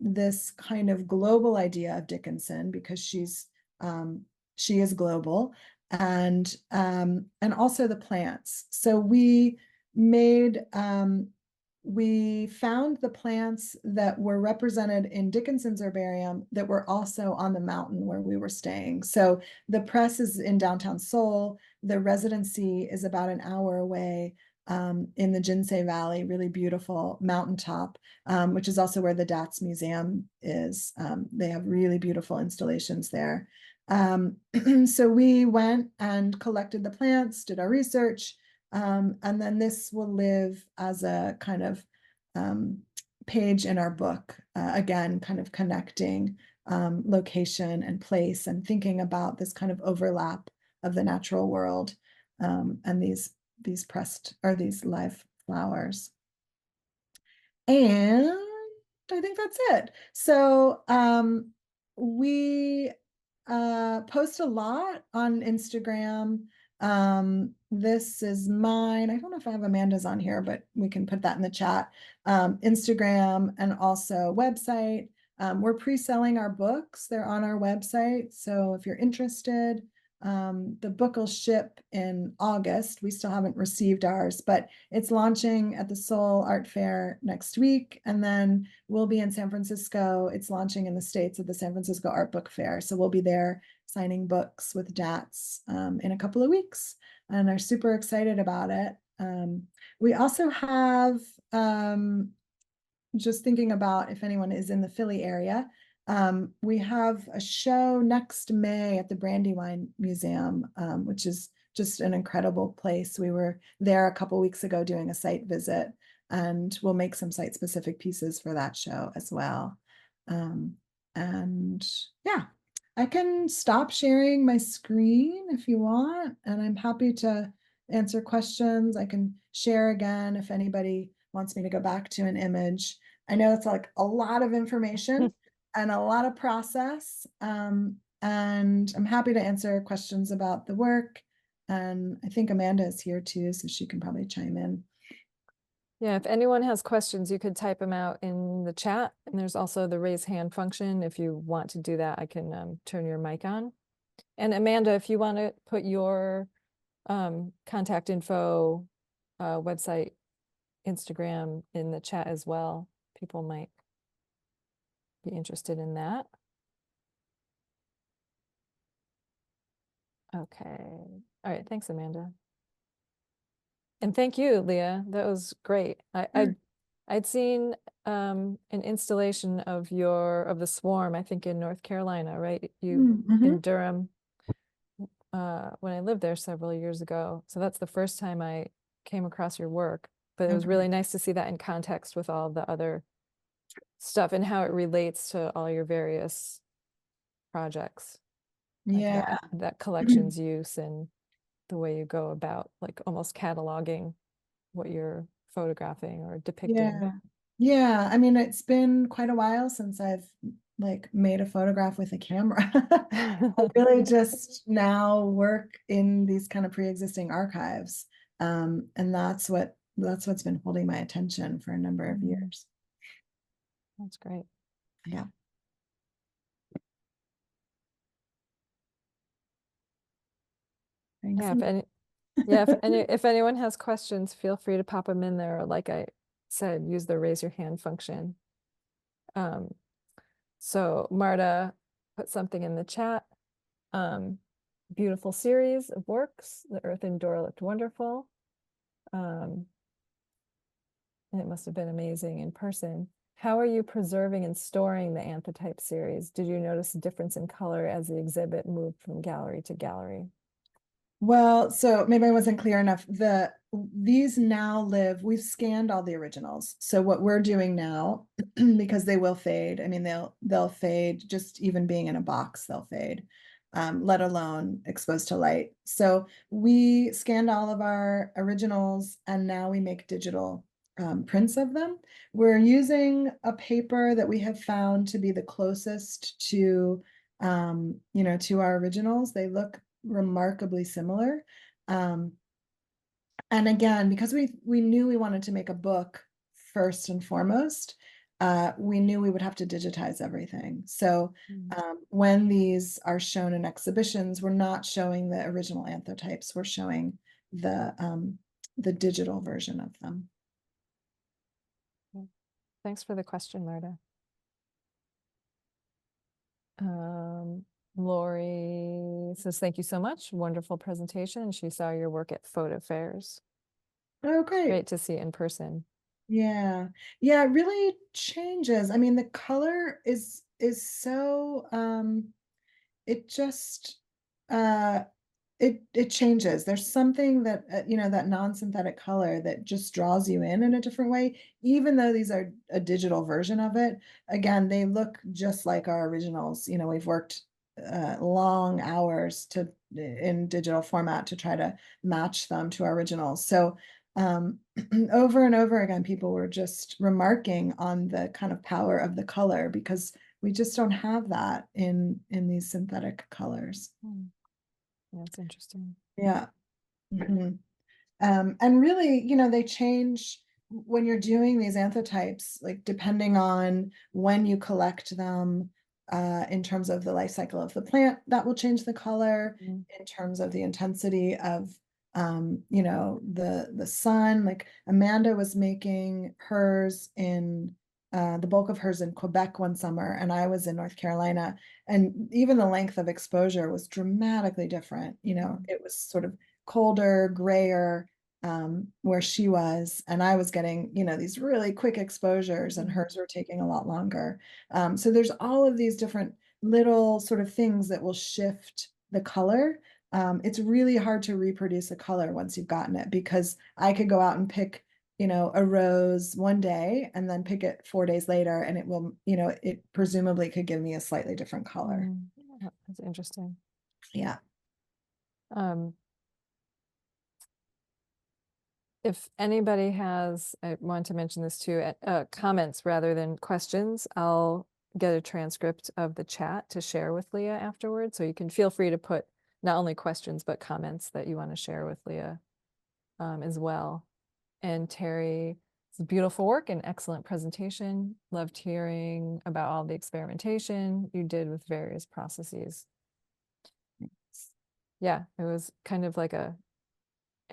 this kind of global idea of Dickinson, because she is global, and also the plants. So we found the plants that were represented in Dickinson's herbarium that were also on the mountain where we were staying. So the press is in downtown Seoul. The residency is about an hour away in the Jinsei Valley, really beautiful mountaintop, which is also where the DATS Museum is. They have really beautiful installations there. So we went and collected the plants, did our research, and then this will live as a kind of page in our book, again, kind of connecting location and place and thinking about this kind of overlap of the natural world, and these pressed or these live flowers. And I think that's it. So we post a lot on Instagram. This is mine. I don't know if I have Amanda's on here, but we can put that in the chat. Instagram and also website. We're pre-selling our books. They're on our website. So if you're interested, the book will ship in August. We still haven't received ours, but it's launching at the Seoul Art Fair next week. And then we'll be in San Francisco. It's launching in the States at the San Francisco Art Book Fair. So we'll be there signing books with DATs in a couple of weeks and are super excited about it. We also have, just thinking about if anyone is in the Philly area, we have a show next May at the Brandywine Museum, which is just an incredible place. We were there a couple weeks ago doing a site visit, and we'll make some site-specific pieces for that show as well. And yeah, I can stop sharing my screen if you want, and I'm happy to answer questions. I can share again if anybody wants me to go back to an image. I know it's like a lot of information and a lot of process. And I'm happy to answer questions about the work. And I think Amanda is here too, so she can probably chime in. Yeah, if anyone has questions, you could type them out in the chat. And there's also the raise hand function. If you want to do that, I can turn your mic on. And Amanda, if you want to put your contact info, website, Instagram in the chat as well, people might be interested in that. Okay. All right. Thanks, Amanda. And thank you, Leah. That was great. I'd seen an installation of the swarm, I think in North Carolina, right? You in Durham, when I lived there several years ago. So that's the first time I came across your work. But it was really nice to see that in context with all the other stuff and how it relates to all your various projects. Like Yeah. that collections use and the way you go about like almost cataloging what you're photographing or depicting. Yeah. Yeah. I mean, it's been quite a while since I've like made a photograph with a camera. I really just now work in these kind of pre-existing archives. And that's what's been holding my attention for a number of years. That's great. Yeah. Thanks. Yeah, if anyone has questions, feel free to pop them in there. Or like I said, use the raise your hand function. So Marta put something in the chat. Beautiful series of works. The Earth and Door looked wonderful. And it must have been amazing in person. How are you preserving and storing the Anthotype series? Did you notice a difference in color as the exhibit moved from gallery to gallery? Well, so maybe I wasn't clear enough. These now live, we've scanned all the originals. So what we're doing now, because they will fade, I mean, they'll fade just even being in a box, they'll fade, let alone exposed to light. So we scanned all of our originals and now we make digital prints of them. We're using a paper that we have found to be the closest to, to our originals. They look remarkably similar. And again, because we knew we wanted to make a book first and foremost, we knew we would have to digitize everything. So when these are shown in exhibitions, we're not showing the original anthotypes, we're showing the digital version of them. Thanks for the question, Marta. Lori says, thank you so much. Wonderful presentation. She saw your work at photo fairs. Oh, great. Great to see it in person. Yeah. Yeah, it really changes. I mean, the color is so it just it changes. There's something that that non-synthetic color that just draws you in a different way, even though these are a digital version of it. Again, they look just like our originals. We've worked long hours in digital format to try to match them to our originals. So over and over again, people were just remarking on the kind of power of the color, because we just don't have that in these synthetic colors. Yeah, that's interesting. Yeah. Mhm. And really, they change when you're doing these anthotypes, like depending on when you collect them, in terms of the life cycle of the plant, that will change the color. Mm. In terms of the intensity of, the sun. Like Amanda was making hers in the bulk of hers in Quebec one summer, and I was in North Carolina, and even the length of exposure was dramatically different. It was sort of colder, grayer, where she was, and I was getting, these really quick exposures, and hers were taking a lot longer. So there's all of these different little sort of things that will shift the color. It's really hard to reproduce a color once you've gotten it, because I could go out and pick, a rose one day and then pick it 4 days later, and it will, it presumably could give me a slightly different color. Yeah, that's interesting. Yeah. Um, if anybody has, I want to mention this too, comments rather than questions, I'll get a transcript of the chat to share with Leah afterwards. So you can feel free to put not only questions, but comments that you want to share with Leah as well. And Terry, it's beautiful work and excellent presentation. Loved hearing about all the experimentation you did with various processes. Yeah, it was kind of like an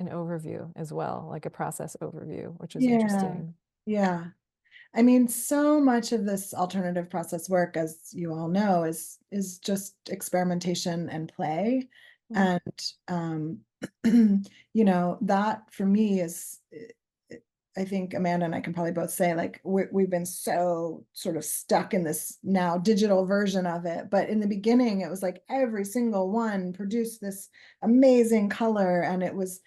overview as well, like a process overview, which is Yeah. interesting. Yeah. I mean, so much of this alternative process work, as you all know, is just experimentation and play. Mm. And that for me is, I think Amanda and I can probably both say, like, we've been so sort of stuck in this now digital version of it. But in the beginning, it was like every single one produced this amazing color, and it was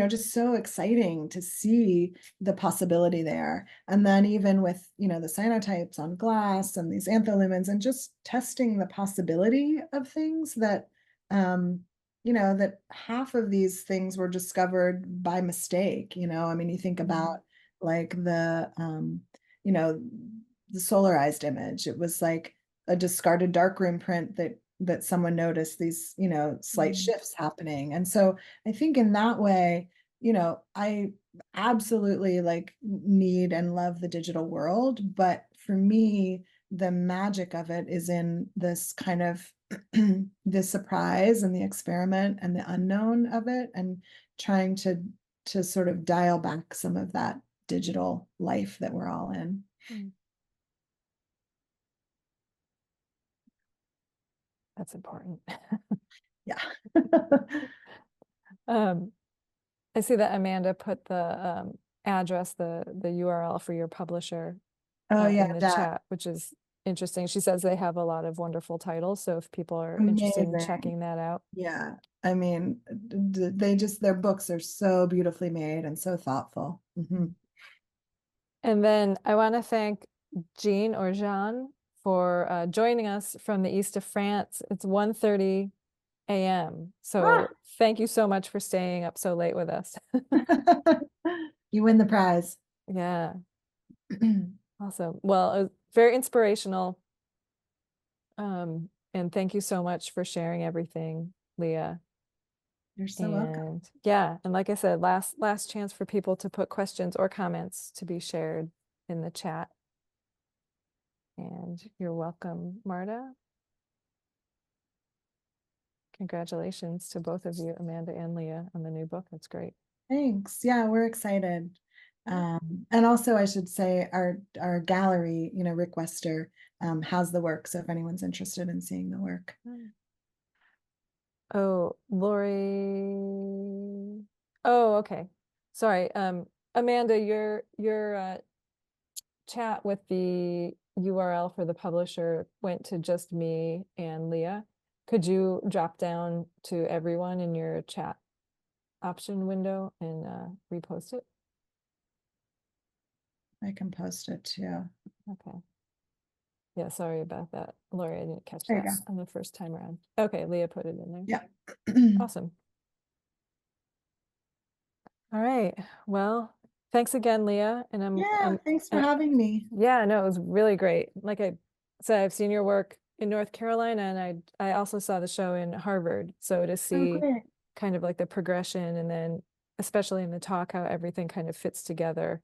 just so exciting to see the possibility there. And then even with, the cyanotypes on glass and these antholumens, and just testing the possibility of things that, that half of these things were discovered by mistake. I mean, you think about like you know, the solarized image. It was like a discarded darkroom print that someone noticed these, slight shifts happening. And so I think in that way, I absolutely like need and love the digital world, but for me, the magic of it is in this kind of the surprise and the experiment and the unknown of it, and trying to sort of dial back some of that digital life that we're all in. Mm. That's important. Yeah. Um, I see that Amanda put the address, the URL for your publisher Oh yeah, in the that chat, which is interesting. She says they have a lot of wonderful titles, so if people are interested in amazing. checking that out. Yeah. I mean, their books are so beautifully made and so thoughtful. Mhm. And then I want to thank Jean or Jean for joining us from the east of France. It's 1:30 a.m. Ah! So thank you so much for staying up so late with us. You win the prize. Yeah, awesome. Well, it was very inspirational. And thank you so much for sharing everything, Leah. You're so welcome. And yeah, and like I said, last chance for people to put questions or comments to be shared in the chat. And you're welcome, Marta. Congratulations to both of you, Amanda and Leah, on the new book. That's great. Thanks. Yeah, we're excited. And also I should say our gallery, Rick Wester, has the work. So if anyone's interested in seeing the work. Oh, Lori. Oh, okay. Sorry. Amanda, your chat with the URL for the publisher went to just me and Leah. Could you drop down to everyone in your chat option window and repost it? I can post it too. Okay. Yeah, sorry about that, Lori. I didn't catch There you that go. on the first time around. Okay, Leah put it in there. Yeah. Awesome. All right. Well, thanks again, Leah. And Yeah, thanks for uh, having me. yeah, no, it was really great. Like I said, I've seen your work in North Carolina, and I also saw the show in Harvard. So to Oh, see great. kind of like the progression, and then especially in the talk, how everything kind of fits together,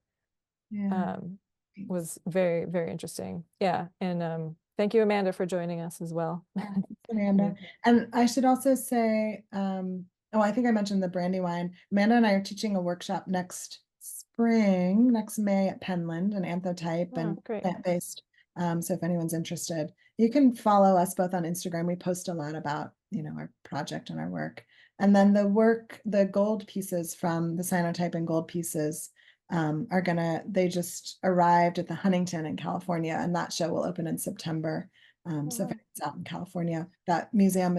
Yeah. um, Thanks. was very, very interesting. Yeah. And thank you, Amanda, for joining us as well. Yeah, thanks, Amanda. And I should also say, oh, I think I mentioned the Brandywine. Amanda and I are teaching a workshop next spring, next May at Penland, an anthotype Oh, and great. plant-based. So if anyone's interested, you can follow us both on Instagram. We post a lot about, our project and our work. And then the gold pieces from the cyanotype and gold pieces they just arrived at the Huntington in California, and that show will open in September. So if Oh, it's out in California, that museum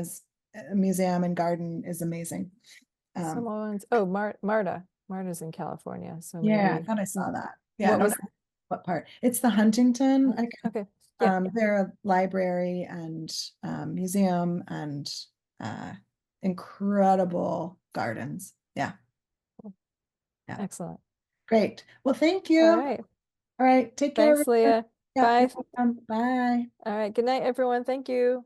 and garden is amazing. Um, Marta. Marta's in California. So yeah, I maybe thought I saw that. Yeah, I what don't was, know what part. It's the Huntington. okay. Yeah. They're a library and museum and uh, incredible gardens. Yeah, yeah, Excellent. great. Well, thank you. All All right. right, take care, Thanks, everyone. Leah. Yeah, Bye. you're welcome. Bye. All right. Good night, everyone. Thank you.